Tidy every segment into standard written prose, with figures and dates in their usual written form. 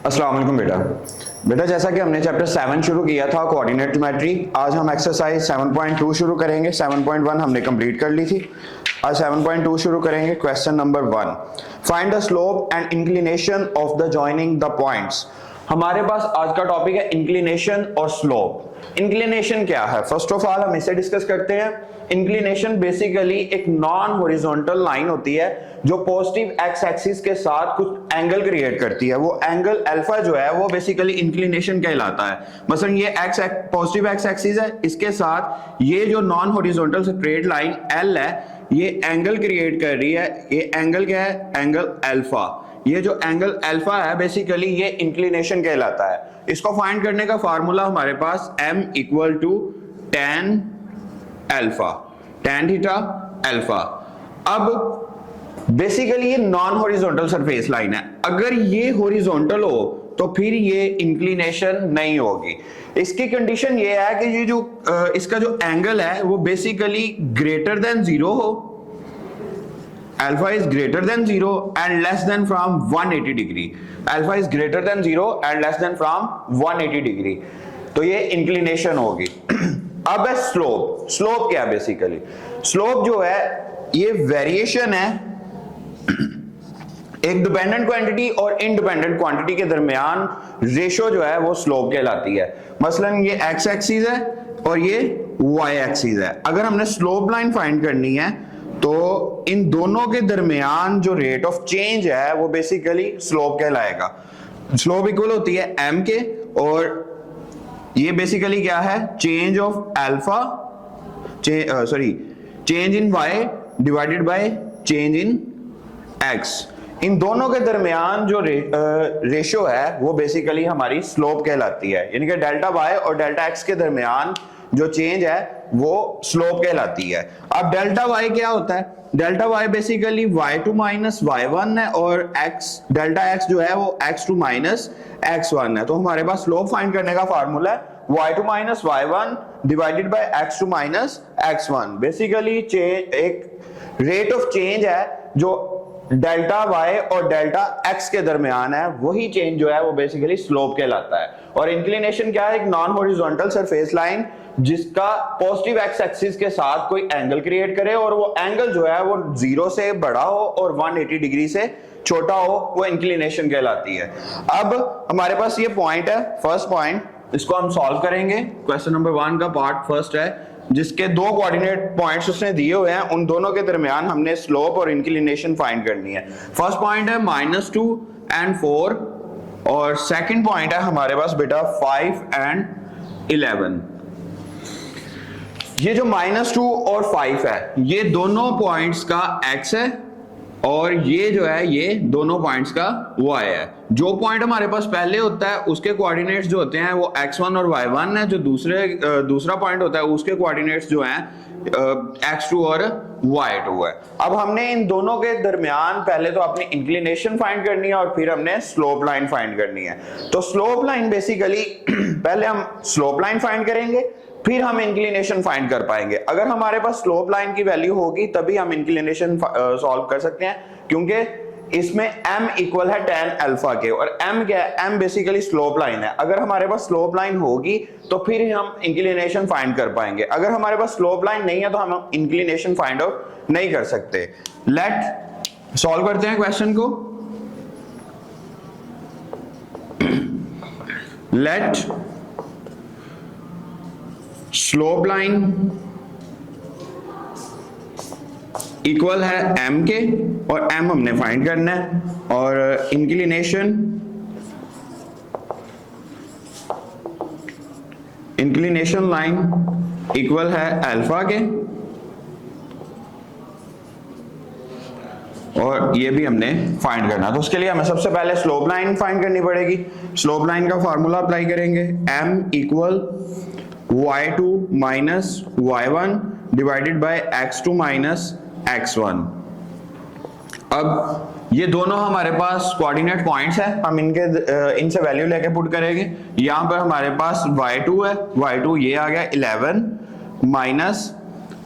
अस्सलाम वालेकुम बेटा जैसा कि हमने चैप्टर 7 शुरू किया था कोऑर्डिनेट ज्योमेट्री, आज हम एक्सरसाइज 7.2 शुरू करेंगे। 7.1 हमने कंप्लीट कर ली थी, आज 7.2 शुरू करेंगे। Question number 1, find the slope and inclination of the joining the points. हमारे पास आज का टॉपिक है इंक्लिनेशन और स्लोप। इंक्लिनेशन क्या है, फर्स्ट ऑफ ऑल हम इसे डिस्कस करते हैं। इंक्लिनेशन बेसिकली एक नॉन हॉरिजॉन्टल लाइन होती है जो पॉजिटिव एक्स एक्सिस के साथ कुछ एंगल क्रिएट करती है। वो एंगल अल्फा जो है वो बेसिकली इंक्लिनेशन कहलाता है। मसलन ये एक्स पॉजिटिव एक्स एक्सिस है, इसके साथ ये जो non horizontal straight line L है ये एंगल क्रिएट कर रही है। ये एंगल क्या है, एंगल अल्फा। ये जो एंगल अल्फा है बेसिकली ये इंक्लिनेशन कहलाता है। इसको फाइंड करने का फार्मूला हमारे पास m equal to tan alpha, tan theta alpha. अब बेसिकली ये नॉन हॉरिजॉन्टल सरफेस लाइन है, अगर ये हॉरिजॉन्टल हो तो फिर ये इंक्लिनेशन नहीं होगी। इसकी कंडीशन ये है कि ये जो इसका जो एंगल है वो बेसिकली ग्रेटर देन 0 हो, alpha is greater than 0 and less than from 180 degree. Alpha is greater than 0 and less than from 180 degree. तो ये इंक्लिनेशन होगी। अब है स्लोप। स्लोप क्या है बेसिकली, स्लोप जो है ये वेरिएशन है एक डिपेंडेंट क्वांटिटी और इनडिपेंडेंट क्वांटिटी के दरमियान रेशो जो है वो स्लोप कहलाती है। मसलन ये एक्स एक्सिस है और ये वाई एक्सिस है। अगर हमने स्लोप लाइन फाइंड करनी है तो इन दोनों के दरमियान जो रेट ऑफ चेंज है वो बेसिकली स्लोप कहलाएगा। स्लोप इक्वल होती है m के, और ये बेसिकली क्या है, change of alpha change in y divided by change in x। इन दोनों के दरमियान जो रेशियो है वो बेसिकली हमारी स्लोप कहलाती है। यानी कि डेल्टा y और डेल्टा x के दरमियान जो चेंज है वो स्लोप कहलाती है। अब डेल्टा y क्या होता है, delta y basically y2 minus y1 है, और x डेल्टा x जो है वो x2 माइनस x1 है। तो हमारे पास स्लोप फाइंड करने का फार्मूला है y2 minus y1 divided by x2 minus x1। Basically एक रेट ऑफ चेंज है जो डेल्टा y और डेल्टा x के दरमियान है, वही चेंज जो है वो बेसिकली स्लोप कहलाता है। और इंक्लिनेशन क्या है, एक नॉन हॉरिजॉन्टल सरफेस लाइन जिसका पॉजिटिव एक्स एक्सिस के साथ कोई एंगल क्रिएट करे और वो एंगल जो है वो 0 से बड़ा हो और 180 डिग्री से छोटा हो, वो इंक्लिनेशन कहलाती है। अब हमारे पास ये पॉइंट है, फर्स्ट पॉइंट, इसको हम सॉल्व करेंगे। क्वेश्चन नंबर 1 का पार्ट फर्स्ट है जिसके दो कोऑर्डिनेट पॉइंट्स उसने दिए हुए हैं, उन दोनों के दरमियान हमने स्लोप और इंक्लिनेशन फाइंड करनी है। फर्स्ट पॉइंट है -2 and 4 और सेकंड पॉइंट है हमारे पास बेटा 5 and 11। ये जो -2 और 5 है ये दोनों पॉइंट्स का x है और ये जो है ये दोनों पॉइंट्स का y है। जो पॉइंट हमारे पास पहले होता है उसके कोऑर्डिनेट्स जो होते हैं वो x1 और y1 है, जो दूसरा पॉइंट होता है उसके कोऑर्डिनेट्स जो हैं x2 और y2 है। अब हमने इन दोनों के दरमियान पहले तो अपनी इंक्लिनेशन फाइंड करनी है और फिर हमने स्लोप लाइन फाइंड करनी है। तो स्लोप लाइन बेसिकली पहले हम स्लोप लाइन फाइंड करेंगे फिर हम इंक्लिनेशन फाइंड कर पाएंगे। अगर हमारे पास स्लोप लाइन की वैल्यू होगी तभी हम इंक्लिनेशन सॉल्व कर सकते हैं, क्योंकि इसमें m इक्वल है tan अल्फा के, और m क्या है, m बेसिकली स्लोप लाइन है। अगर हमारे पास स्लोप लाइन होगी तो फिर हम इंक्लिनेशन फाइंड कर पाएंगे। अगर हमारे पास स्लोप लाइन नहीं है तो हम इंक्लिनेशन फाइंड आउट नहीं कर सकते। लेट सॉल्व करते हैं क्वेश्चन को। लेट स्लोप लाइन इक्वल है m के, और m हमने फाइंड करना है, और इंक्लिनेशन लाइन इक्वल है अल्फा के, और ये भी हमने फाइंड करना है। तो उसके लिए हमें सबसे पहले स्लोप लाइन फाइंड करनी पड़ेगी। स्लोप लाइन का फार्मूला अप्लाई करेंगे, m equal y2 minus y1 divided by x2 minus x1। अब ये दोनों हमारे पास कोऑर्डिनेट पॉइंट्स हैं, हम इनसे वैल्यू लेके पुट करेंगे। यहाँ पर हमारे पास y2 है, y2 ये आ गया 11 माइनस,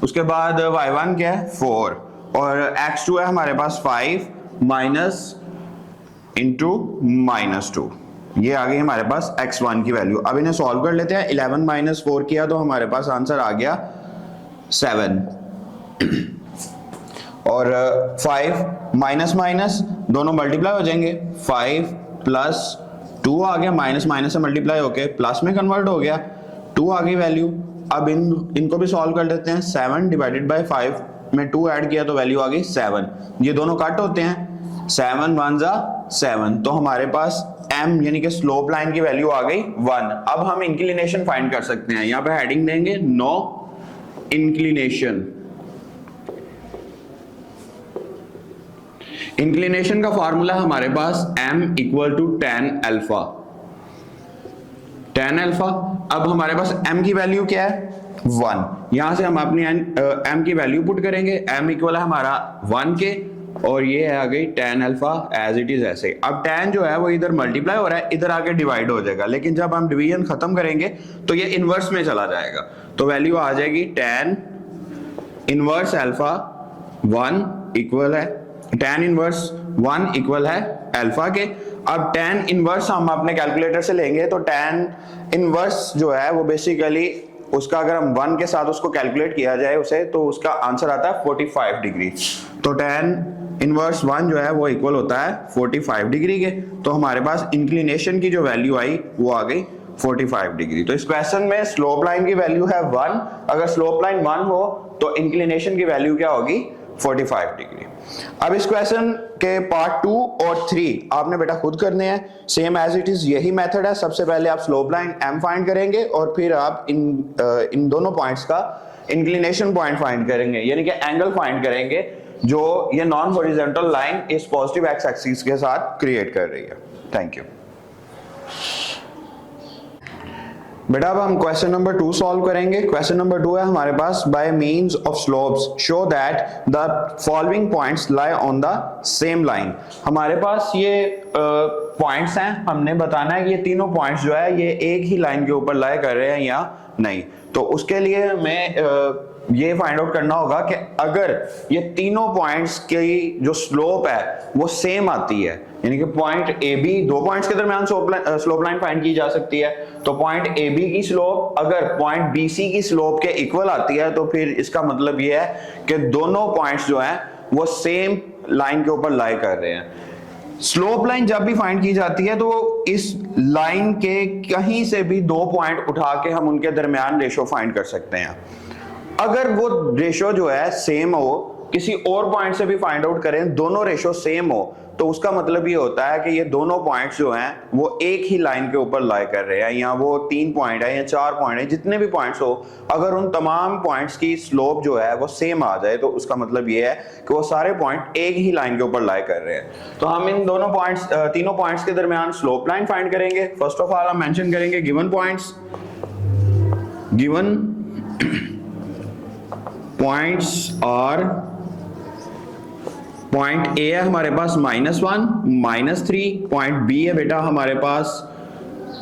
उसके बाद y1 क्या है 4, और x2 है हमारे पास 5 माइनस इंटू -2, ये आ गई हमारे पास x1 की वैल्यू। अब इन्हें सॉल्व कर लेते हैं। 11 माइनस 4 किया तो हमारे पास आंसर आ गया 7 और 5 माइनस माइनस दोनों मल्टीप्लाई हो जाएंगे। 5 प्लस 2 आ गया, माइनस माइनस से मल्टीप्लाई होके प्लस में कन्वर्ट हो गया, 2 आ गई वैल्यू। अब इनको भी सॉल्व कर लेते हैं। 7 डिवाइडेड बाय 5 में 2 ऐड किया तो वैल्यू आ गई 7। ये दोनों कट होते हैं, 7 1 जा 7, तो हमारे पास m यानी कि स्लोप लाइन की वैल्यू आ गई 1। अब हम इंक्लिनेशन फाइंड कर सकते हैं। यहां पे हेडिंग देंगे नो इंक्लिनेशन। इंक्लिनेशन का फार्मूला हमारे पास m equal to tan alpha. tan alpha, अब हमारे पास m की वैल्यू क्या है 1। यहां से हम अपनी m की वैल्यू पुट करेंगे। m इक्वल है हमारा 1 के और ये आ गई tan alpha as it is ऐसे। अब tan जो है वो इधर मल्टीप्लाई हो रहा है, इधर आके डिवाइड हो जाएगा, लेकिन जब हम डिवीजन खत्म करेंगे तो ये इनवर्स में चला जाएगा, तो वैल्यू आ जाएगी tan इनवर्स अल्फा 1 इक्वल है tan इनवर्स 1 इक्वल है अल्फा के। अब tan इनवर्स हम अपने कैलकुलेटर से लेंगे तो tan इनवर्स जो है वो बेसिकली उसका अगर हम 1 के साथ उसको कैलकुलेट किया जाए उसे, तो उसका आंसर आता है 45 डिग्री। तो tan इनवर्स 1 जो है वो इक्वल होता है 45 डिग्री के। तो हमारे पास इंक्लिनेशन की जो वैल्यू आई वो आ गई 45 डिग्री। तो इस क्वेश्चन में स्लोप लाइन की वैल्यू है 1। अगर स्लोप लाइन 1 हो तो इंक्लिनेशन की वैल्यू क्या होगी 45 डिग्री। अब इस क्वेश्चन के पार्ट 2 और 3 आपने बेटा खुद करने हैं, सेम एज इट इज यही मेथड है। सबसे पहले आप स्लोप लाइन m फाइंड करेंगे और फिर आप इन दोनों पॉइंट्स का इंक्लिनेशन पॉइंट फाइंड करेंगे, यानी कि एंगल फाइंड करेंगे जो ये नॉन हॉरिजॉन्टल लाइन इस पॉजिटिव एक्स एक्सिस के साथ क्रिएट कर रही है। थैंक यू बेटा। अब हम क्वेश्चन नंबर 2 सॉल्व करेंगे। क्वेश्चन नंबर 2 है हमारे पास, by means of slopes show that the following points lie on the same line. हमारे पास ये पॉइंट्स हैं, हमने बताना है कि ये तीनों पॉइंट्स जो है ये एक ही लाइन के ऊपर लाई कर रहे हैं या नहीं। तो उसके लिए हमें ये फाइंड आउट करना होगा कि अगर ये तीनों पॉइंट्स की जो स्लोप है वो सेम आती है, यानी कि पॉइंट ए बी, दो पॉइंट्स के दरमियान स्लोप लाइन फाइंड की जा सकती है, तो पॉइंट ए बी की स्लोप अगर पॉइंट बी सी की स्लोप के इक्वल आती है तो फिर इसका मतलब ये है कि दोनों पॉइंट्स जो हैं वो सेम लाइन के ऊपर लाई कर रहे हैं। स्लोप लाइन जब भी फाइंड की जाती है तो इस लाइन के कहीं से भी दो पॉइंट उठा के हम उनके दरमियान रेशो फाइंड कर सकते हैं। अगर वो रेशो जो है सेम हो, किसी और पॉइंट से भी फाइंड आउट करें, दोनों रेशो सेम हो, तो उसका मतलब ये होता है कि ये दोनों पॉइंट्स जो हैं वो एक ही लाइन के ऊपर लाई कर रहे हैं, या वो 3 पॉइंट है या 4 पॉइंट है, जितने भी पॉइंट्स हो, अगर उन तमाम पॉइंट्स की स्लोप जो है वो सेम आ जाए तो उसका मतलब ये है कि वो सारे पॉइंट एक ही लाइन के ऊपर लाई कर रहे हैं। तो हम इन दोनों पॉइंट्स, तीनों पॉइंट्स के दरमियान स्लोप लाइन फाइंड करेंगे। फर्स्ट ऑफ ऑल हम मेंशन करेंगे गिवन पॉइंट्स। गिवन पॉइंट्स और पॉइंट ए है हमारे पास -1 -3, पॉइंट बी है बेटा हमारे पास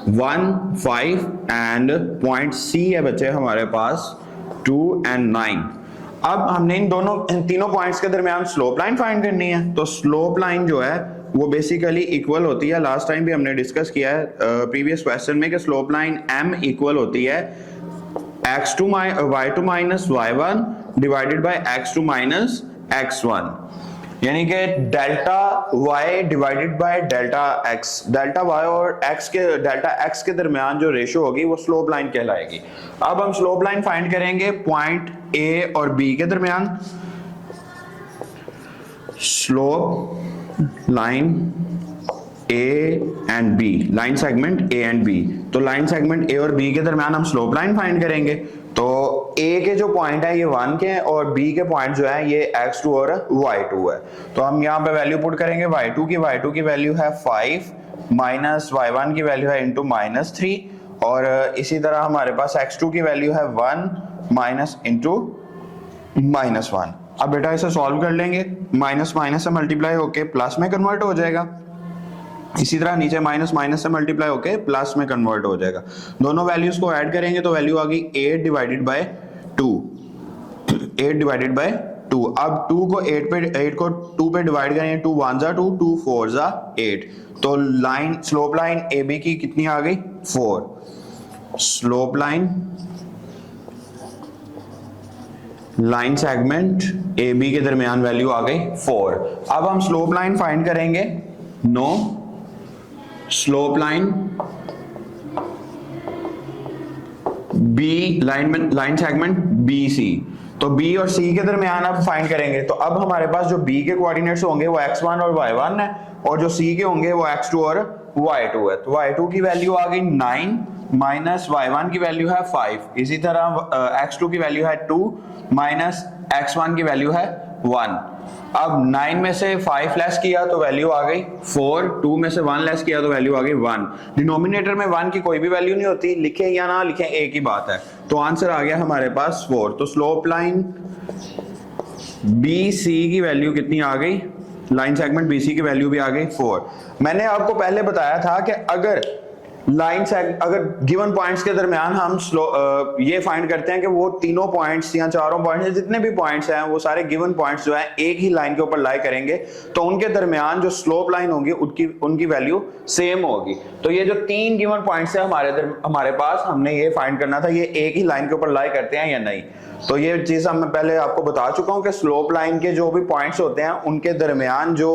1 5 एंड पॉइंट सी है बच्चे हमारे पास 2 and 9। अब हमने इन तीनों पॉइंट्स के दरमियान स्लोप लाइन फाइंड करनी है। तो स्लोप लाइन जो है वो बेसिकली इक्वल होती है, लास्ट टाइम भी हमने डिस्कस किया है प्रीवियस क्वेश्चन में, कि स्लोप लाइन m इक्वल होती है x2 y2 minus y1 divided by x2 minus x1, यानी कि delta y divided by delta x। Delta y और डेल्टा x के दरमियान जो रेशो होगी वो स्लोप लाइन कहलाएगी। अब हम स्लोप लाइन फाइंड करेंगे पॉइंट a और b के दरमियान। Slope line A and B, line segment A and B। तो लाइन सेगमेंट A और B के दरमियान हम स्लोप लाइन फाइंड करेंगे। तो A के जो पॉइंट है ये 1 के और B के पॉइंट जो है ये x2 और y2 है। तो हम यहाँ पे वैल्यू पुट करेंगे y2 की वैल्यू है 5 माइनस y1 की वैल्यू है इंटू -3, और इसी तरह हमारे पास x2 की वैल्यू है 1 माइनस इंटू -1। अब बेटा इसे सॉल्व कर लेंगे, माइनस माइनस से मल्टीप्लाई होके प्लस में कन्वर्ट हो जाएगा, इसी तरह नीचे माइनस माइनस से मल्टीप्लाई होके प्लस में कन्वर्ट हो जाएगा। दोनों वैल्यूज को ऐड करेंगे तो वैल्यू आ गई 8 डिवाइडेड बाय 2। 2। अब 2 को 8 को 2 पे डिवाइड करेंगे, 2 1 जा 2, 2 4 जा 8, तो line slope line A B की कितनी आ गई 4। Slope line line segment A B के दरमियान वैल्यू आ गई 4। अब हम स्लोप लाइन फाइंड करेंगे, no slope line B line segment B C, तो बी और सी के दरमियान अब फाइंड करेंगे। तो अब हमारे पास जो बी के कोऑर्डिनेट्स होंगे वो x1 और y1 है, और जो सी के होंगे वो x2 और y2 है। तो y2 की वैल्यू आ गई 9 माइनस y1 की वैल्यू है 5। इसी तरह x2 की वैल्यू है 2 माइनस x1 की वैल्यू है 1। अब 9 में से 5 लेस किया तो वैल्यू आ गई 4, 2 में से 1 लेस किया तो वैल्यू आ गई 1। डिनोमिनेटर में 1 की कोई भी वैल्यू नहीं होती, लिखे या ना लिखे एक ही बात है। तो आंसर आ गया हमारे पास 4। तो स्लोप लाइन बी सी की वैल्यू कितनी आ गई, लाइन सेगमेंट बी सी की वैल्यू भी आ गई 4। मैंने आपको पहले बताया था कि अगर अगर गिवन पॉइंट्स के दरमियान हम ये फाइंड करते हैं कि वो तीनों पॉइंट्स या चारों पॉइंट्स, जितने भी पॉइंट्स हैं वो सारे गिवन पॉइंट्स जो हैं एक ही लाइन के ऊपर लाई करेंगे, तो उनके दरमियान जो स्लोप लाइन होगी उनकी वैल्यू सेम होगी। तो ये जो 3 गिवन पॉइंट्स है हमारे पास, हमने ये फाइंड करना था ये एक ही लाइन के ऊपर लाई करते हैं या नहीं। तो ये चीज मैं पहले आपको बता चुका हूं कि स्लोप लाइन के जो भी पॉइंट्स होते हैं उनके दरमियान जो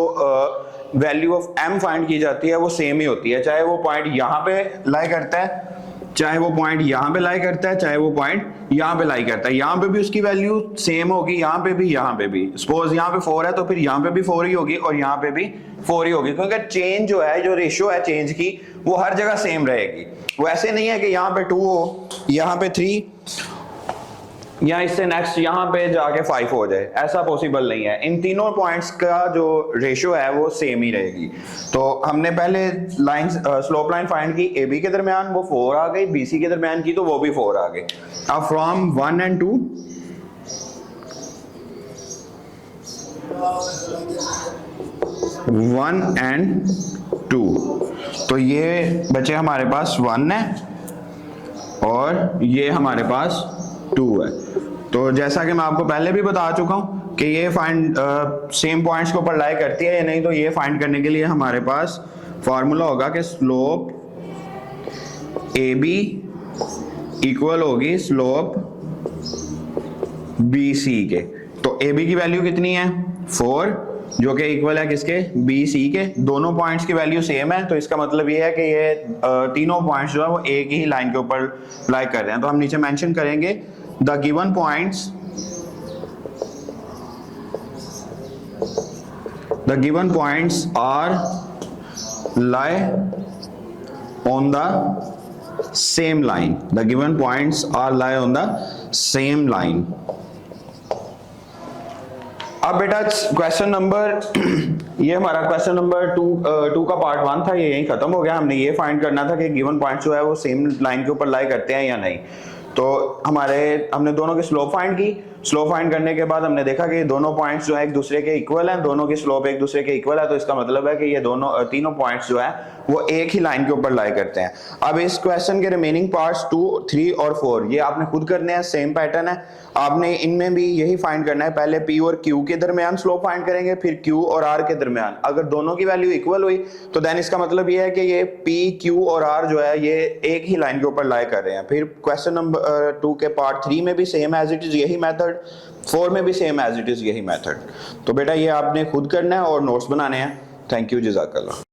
वैल्यू ऑफ m फाइंड की जाती है वो सेम ही होती है, चाहे वो पॉइंट यहाँ पे लाई करता है, चाहे वो पॉइंट यहाँ पे लाई करता है, चाहे वो पॉइंट यहाँ पे लाई करता है। यहाँ पे भी उसकी वैल्यू सेम होगी, यहाँ पे भी, यहाँ पे भी। सपोज यहाँ पे 4 है तो फिर यहाँ पे भी 4 ही होगी और यहाँ पे भी 4 ही होगी, क्योंकि चेंज जो है, जो रेशियो है चेंज की, वो हर जगह सेम रहेगी। वो ऐसे नहीं है कि यहाँ पे 2 हो, यहाँ पे 3 या इससे नेक्स्ट यहाँ पे जाके 5 हो जाए, ऐसा पॉसिबल नहीं है। इन तीनों पॉइंट्स का जो रेशियो है वो सेम ही रहेगी। तो हमने पहले लाइन स्लोप लाइन फाइंड की ए बी के दरमियान, वो 4 आ गई, बी सी के दरमियान की तो वो भी 4 आ गई। अब फ्रॉम 1 and 2 1 and 2, तो ये बचे हमारे पास 1 है और ये हमारे पास 2 है। तो जैसा कि मैं आपको पहले भी बता चुका हूं कि ये फाइंड सेम पॉइंट्स के ऊपर लाई करती है या नहीं, तो ये फाइंड करने के लिए हमारे पास फॉर्मूला होगा कि स्लोप ए बी इक्वल होगी स्लोप बी सी के। तो ए बी की वैल्यू कितनी है 4, जो कि इक्वल है किसके, बी सी के। दोनों पॉइंट्स की वैल्यू सेम है, तो इसका मतलब ये है कि ये तीनों पॉइंट्स जो है वो एक ही लाइन के ऊपर लाई कर रहे हैं। तो हम नीचे मेंशन करेंगे the given points are lie on the same line. The given points are lie on the same line. अब बेटा क्वेश्चन नंबर ये हमारा क्वेश्चन नंबर 2 का पार्ट 1 था, ये यहीं खत्म हो गया। हमने ये फाइंड करना था कि गिवन पॉइंट जो है वो सेम लाइन के ऊपर लाई करते हैं या नहीं। तो हमने दोनों की स्लोप फाइंड की। स्लोप फाइंड करने के बाद हमने देखा कि दोनों पॉइंट्स जो है एक दूसरे के इक्वल हैं, दोनों की स्लोप एक दूसरे के इक्वल है। तो इसका मतलब है कि ये तीनों पॉइंट्स जो है वो एक ही लाइन के ऊपर लाई करते हैं। अब इस क्वेश्चन के रिमेनिंग पार्ट्स 2, 3 और 4 ये आपने खुद करने हैं, सेम पैटर्न है। आपने इनमें भी यही फाइंड करना है, पहले P और Q के दरमियान स्लोप फाइंड करेंगे, फिर Q और R के दरमियान। अगर दोनों की वैल्यू इक्वल हुई तो देन इसका मतलब ये है कि ये P, Q और R जो है ये एक ही लाइन के ऊपर लाई कर रहे हैं। फिर क्वेश्चन नंबर 2 के पार्ट 3 में भी सेम एज इट इज यही मेथड, 4 में भी सेम एज इट इज यही मेथड। तो बेटा ये आपने खुद करना है और नोट्स बनाने हैं। थैंक यू, जज़ाकल्लाह।